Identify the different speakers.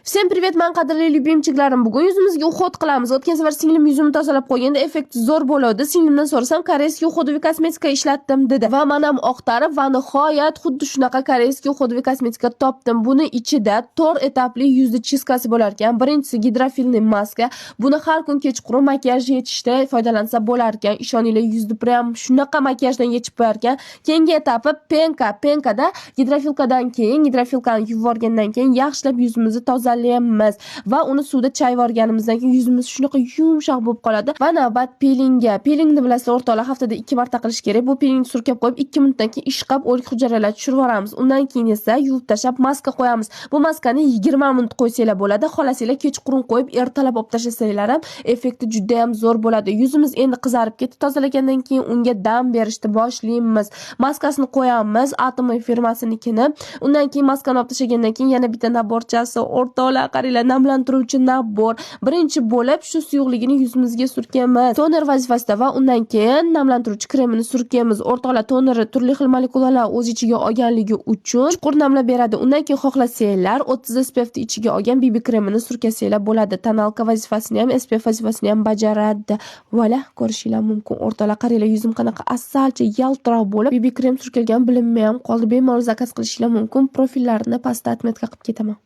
Speaker 1: Всем привет, men qadrli любимчиklarim. Bugun yuzimizga уход qilamiz. O'tgan safar singlim yuzimni tozalab qo'yganda effekti zo'r bo'ladi. Singlimdan so'rasam, koreyskiy uходовый kosmetika ishlatdim dedi. Va men ham oqtarib va nihoyat xuddi shunaqa koreyskiy uходовый kosmetika topdim. Buni ichida 4 etapli yuzli chizkasi bo'lar ekan. Birinchisi gidrofilli maska. Buni har kun kechqurun makiyaj yechishda foydalansa bo'lar ekan. Ishoninglar, yuzni prям shunaqa makiyajdan yechib qo'yar ekan. Keyingi etapi penka. Penkada gidrofilkadan keyin gidrofilkani yuvib olgandan keyin yaxshilab yuzimizni tozalaymiz va uni suvda chayib olganimizdan keyin yuzimiz shunaqa yumshoq bo'lib qoladi. Va navbat peelingga. Peelingni bilasizlar, o'rtoqlar, haftada 2 marta qilish kerak. Bu peelingni surkab qo'yib 2 minutdan keyin ishqab o'lik hujayralar tushirib yuboramiz. Undan keyin esa yuvib tashlab maska qo'yamiz. Bu maskani 20 minut qo'ysanglar bo'ladi. Xohlasanglar kechqurun qo'yib ertalab olib tashlasanglar ham effekti juda ham zo'r bo'ladi. Yuzimiz endi qizarib ketdi. Tozalagandan keyin unga dam berishni boshlaymiz. Maskasini qo'yamiz, Atomy firmasinikini. Undan keyin maskani olib tashlagandan keyin yana bitta naborchasi, o'rtoqlar, qaranglar, namlantiruvchi nabor. Birinchi bo'lib shu suyuqligini yuzimizga surkamiz. Toner vazifasida va undan keyin namlantiruvchi kremini surkamiz. O'rtoqlar, toneri turli xil molekulalar o'z ichiga olganligi uchun chuqur namlab beradi. Undan keyin xohlasanglar 30 SPF ni ichiga olgan BB kremini surkasanglar bo'ladi. Tonalka vazifasini ham, SPF vazifasini ham bajaradi. Voila, ko'rishinglar mumkin. O'rtoqlar, qaranglar, yuzim qanaqa asalcha yaltiroq bo'lib, BB krem surkalgan bilinmay ham qoldi. Bemalol zakaz qilishinglar mumkin. Profillarini pastda atmetka qilib ketaman.